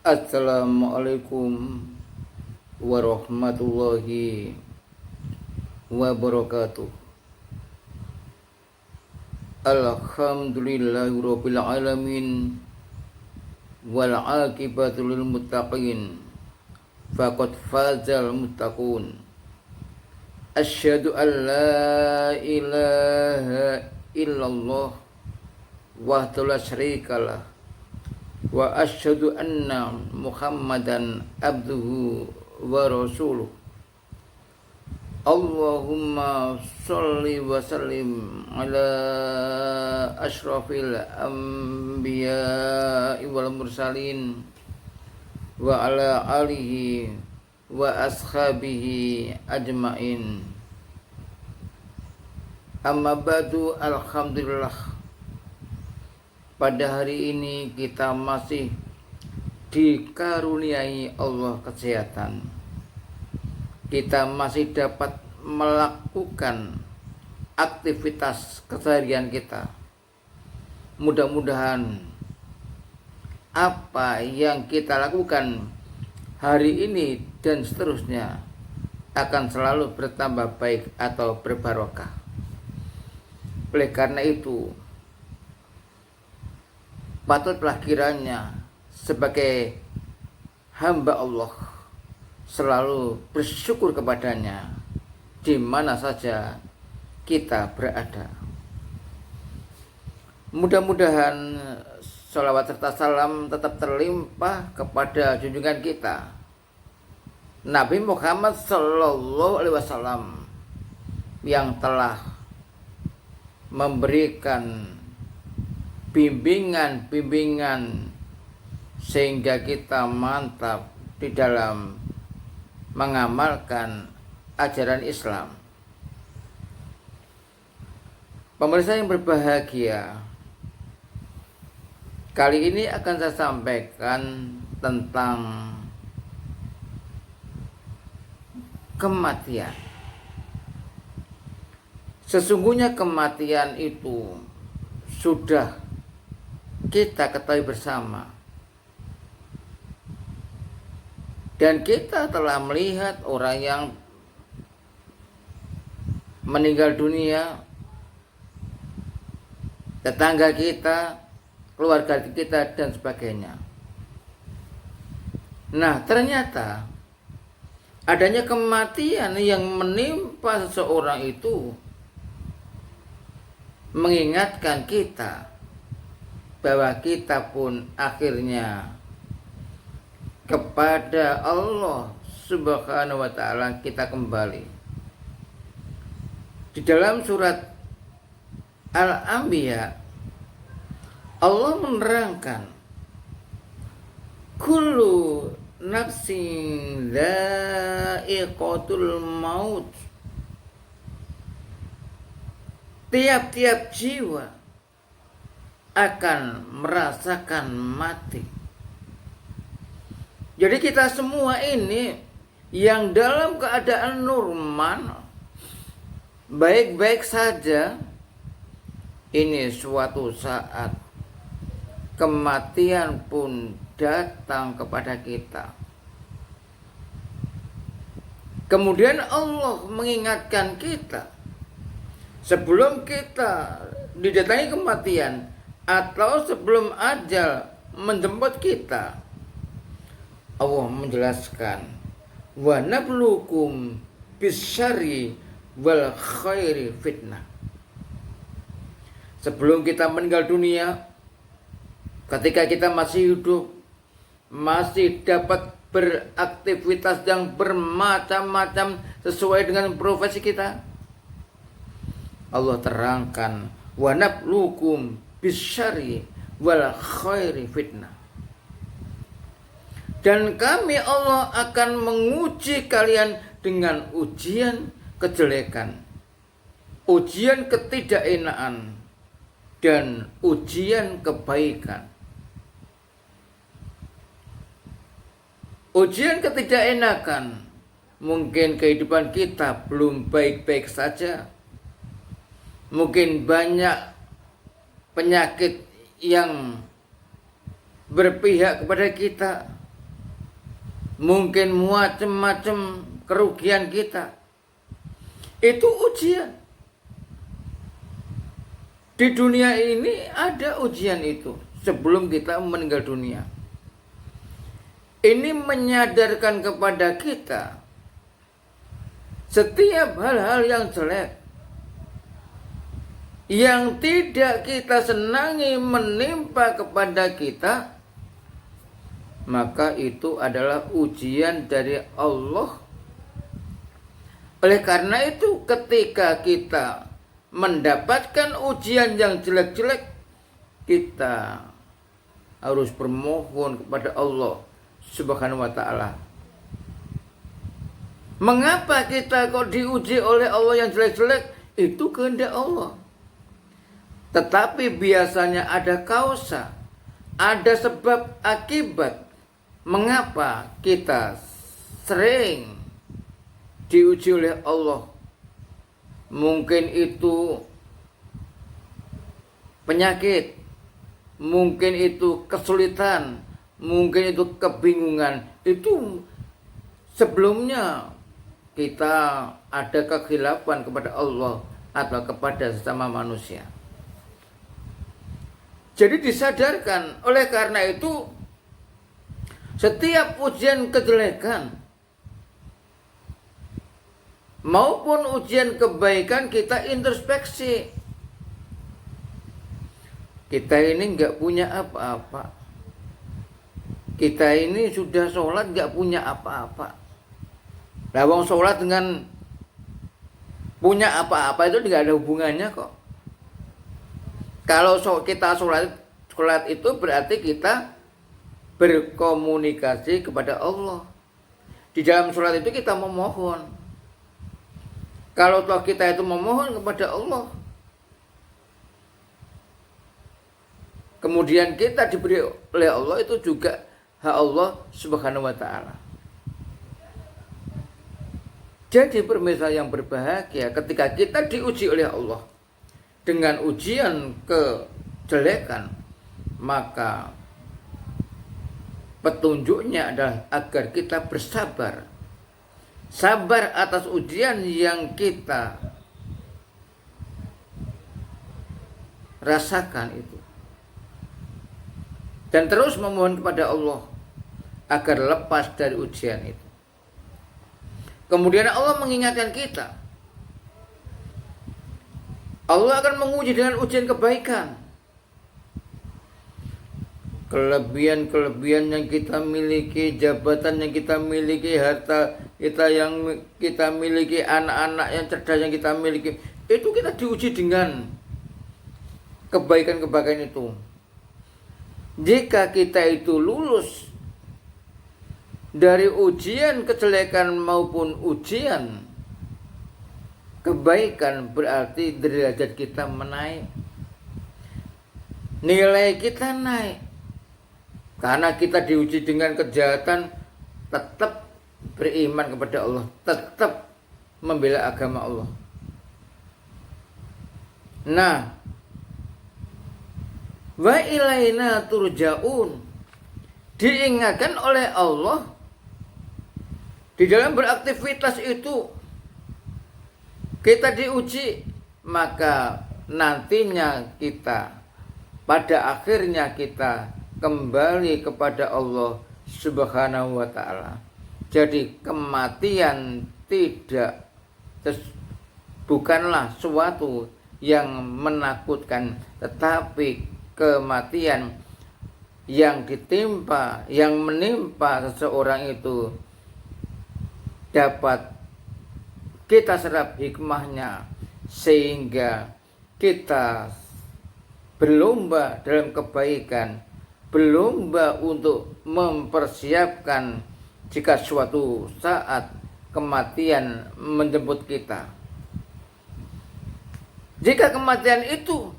Assalamualaikum warahmatullahi wabarakatuh. Alhamdulillahirabbil alamin wal aqibatu lil muttaqin. Faqad fazal muttaqun. Asyhadu an la ilaha illallah wahdahu la syarikalah wa asyhadu anna Muhammadan abduhu wa rasuluh. Allahumma sholli wa sallim ala asyrafil anbiya wal mursalin wa ala alihi wa ashabihi ajmain. Amma ba'du, alhamdulillah. Pada hari ini kita masih dikaruniai Allah kesehatan. Kita masih dapat melakukan aktivitas keseharian kita. Mudah-mudahan apa yang kita lakukan hari ini dan seterusnya akan selalu bertambah baik atau berbarokah. Oleh karena itu, patutlah kiranya sebagai hamba Allah selalu bersyukur kepadanya di mana saja kita berada. Mudah-mudahan sholawat serta salam tetap terlimpah kepada junjungan kita Nabi Muhammad Sallallahu Alaihi Wasallam yang telah memberikan bimbingan sehingga kita mantap di dalam mengamalkan ajaran Islam. Pemirsa yang berbahagia, kali ini akan saya sampaikan tentang kematian. Sesungguhnya kematian itu sudah kita ketahui bersama, dan kita telah melihat orang yang meninggal dunia, tetangga kita, keluarga kita, dan sebagainya. Nah, ternyata adanya kematian yang menimpa seseorang itu mengingatkan kita bahwa kita pun akhirnya kepada Allah Subhanahu wa ta'ala kita kembali. Di dalam surat Al-Anbiya, Allah menerangkan kullu nafsin dha'iqatul maut. Tiap-tiap jiwa akan merasakan mati. Jadi kita semua ini yang dalam keadaan normal, baik-baik saja, ini suatu saat kematian pun datang kepada kita. Kemudian Allah mengingatkan kita, sebelum kita didatangi kematian atau sebelum ajal menjemput kita, Allah menjelaskan, wa nabluukum bisyarri wal khairi fitnah. Sebelum kita meninggal dunia, ketika kita masih hidup, masih dapat beraktivitas yang bermacam-macam sesuai dengan profesi kita, Allah terangkan, wa nabluukum bisyarri wal khairi fitnah. Dan kami Allah akan menguji kalian dengan ujian kejelekan, ujian ketidakenaan, dan ujian kebaikan. Ujian ketidakenakan, mungkin kehidupan kita belum baik-baik saja. Mungkin banyak penyakit yang berpihak kepada kita. mungkin macam-macam kerugian kita. Itu ujian. Di dunia ini ada ujian itu sebelum kita meninggal dunia. Ini menyadarkan kepada kita setiap hal-hal yang jelek yang tidak kita senangi menimpa kepada kita, maka itu adalah ujian dari Allah. Oleh karena itu, ketika kita mendapatkan ujian yang jelek-jelek, kita harus bermohon kepada Allah Subhanahu wa ta'ala. Mengapa kita kok diuji oleh Allah yang jelek-jelek? Itu kehendak Allah. Tetapi biasanya ada kausa, ada sebab akibat. Mengapa kita sering diuji oleh Allah? Mungkin itu penyakit, mungkin itu kesulitan, mungkin itu kebingungan. Itu sebelumnya kita ada kekhilafan kepada Allah atau kepada sesama manusia. Jadi disadarkan. Oleh karena itu, setiap ujian kejelekan maupun ujian kebaikan, kita introspeksi. Kita ini nggak punya apa-apa. Kita ini sudah sholat nggak punya apa-apa. Nah, wong sholat dengan punya apa-apa itu tidak ada hubungannya kok. Kalau kita sholat itu berarti kita berkomunikasi kepada Allah. Di dalam sholat itu kita memohon. Kalau toh kita itu memohon kepada Allah, kemudian kita diberi oleh Allah, itu juga hak Allah Subhanahu wa ta'ala. Jadi pemirsa yang berbahagia, ketika kita diuji oleh Allah dengan ujian kejelekan, maka petunjuknya adalah agar kita bersabar. Sabar atas ujian yang kita rasakan itu. Dan terus memohon kepada Allah agar lepas dari ujian itu. Kemudian Allah mengingatkan kita, Allah akan menguji dengan ujian kebaikan. Kelebihan-kelebihan yang kita miliki, jabatan yang kita miliki, harta kita yang kita miliki, anak-anak yang cerdas yang kita miliki, itu kita diuji dengan kebaikan-kebaikan itu. Jika kita itu lulus dari ujian kejelekan maupun ujian kebaikan, berarti derajat kita menaik, nilai kita naik. Karena kita diuji dengan kejahatan, tetap beriman kepada Allah, tetap membela agama Allah. Nah, wa ilaina turja'un, diingatkan oleh Allah di dalam beraktivitas itu kita diuji, maka nantinya kita, pada akhirnya kita kembali kepada Allah Subhanahu wa ta'ala. Jadi kematian bukanlah suatu yang menakutkan, tetapi kematian yang menimpa seseorang itu dapat kita serap hikmahnya, sehingga kita berlomba dalam kebaikan, berlomba untuk mempersiapkan jika suatu saat kematian menjemput kita. Jika kematian itu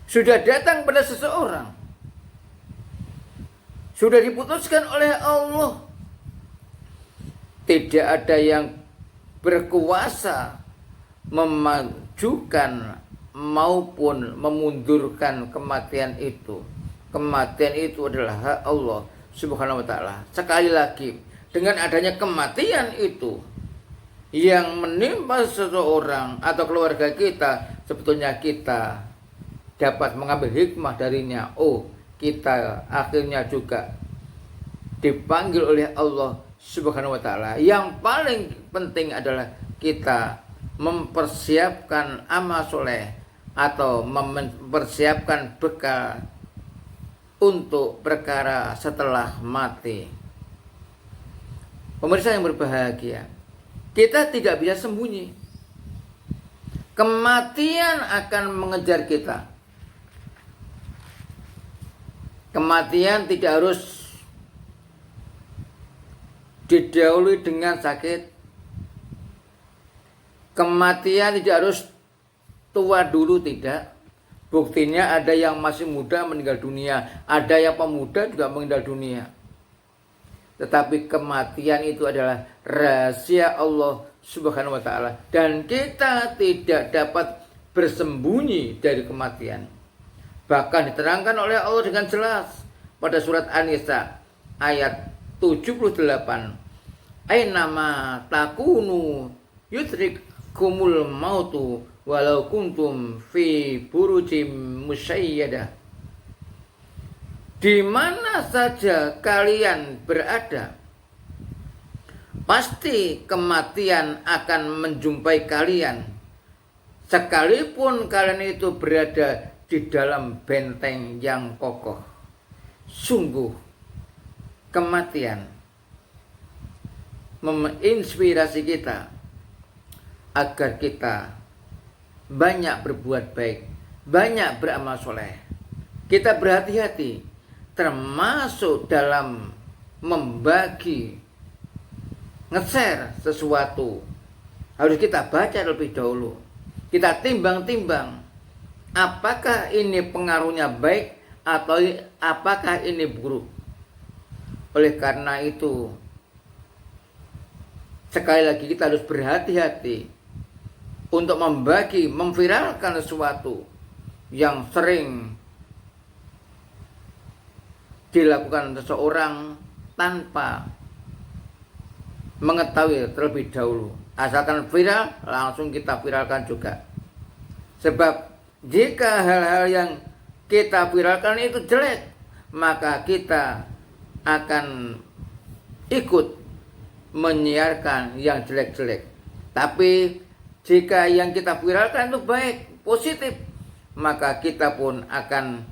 sudah datang pada seseorang, sudah diputuskan oleh Allah, tidak ada yang berkuasa memajukan maupun memundurkan kematian itu. Kematian itu adalah hak Allah Subhanahu wa ta'ala. Sekali lagi, dengan adanya kematian itu yang menimpa seseorang atau keluarga kita, sebetulnya kita dapat mengambil hikmah darinya. Oh, kita akhirnya juga dipanggil oleh Allah Subhanahu wa ta'ala. Yang paling penting adalah kita mempersiapkan amal soleh atau mempersiapkan bekal untuk perkara setelah mati. Pemirsa yang berbahagia, kita tidak bisa sembunyi. Kematian akan mengejar kita. Kematian tidak harus didahului dengan sakit. Kematian tidak harus tua dulu, tidak. Buktinya ada yang masih muda meninggal dunia, ada yang pemuda juga meninggal dunia. Tetapi kematian itu adalah rahasia Allah Subhanahu wa ta'ala, dan kita tidak dapat bersembunyi dari kematian. Bahkan diterangkan oleh Allah dengan jelas pada surat An-Nisa ayat 78. Ainama takunu yudrikumul mautu walau kuntum fi burujim musyayyadah. Di mana saja kalian berada, pasti kematian akan menjumpai kalian, sekalipun kalian itu berada di dalam benteng yang kokoh. Sungguh kematian menginspirasi kita agar kita banyak berbuat baik, banyak beramal soleh. Kita berhati-hati, termasuk dalam membagi, nge-share sesuatu. Harus kita baca lebih dahulu. Kita timbang-timbang, apakah ini pengaruhnya baik atau apakah ini buruk. Oleh karena itu, sekali lagi kita harus berhati-hati untuk membagi, memviralkan sesuatu yang sering dilakukan seseorang tanpa mengetahui terlebih dahulu. Asalkan viral, langsung kita viralkan juga. Sebab jika hal-hal yang kita viralkan itu jelek, maka kita akan ikut menyiarkan yang jelek-jelek. Tapi jika yang kita viralkan itu baik, positif, maka kita pun akan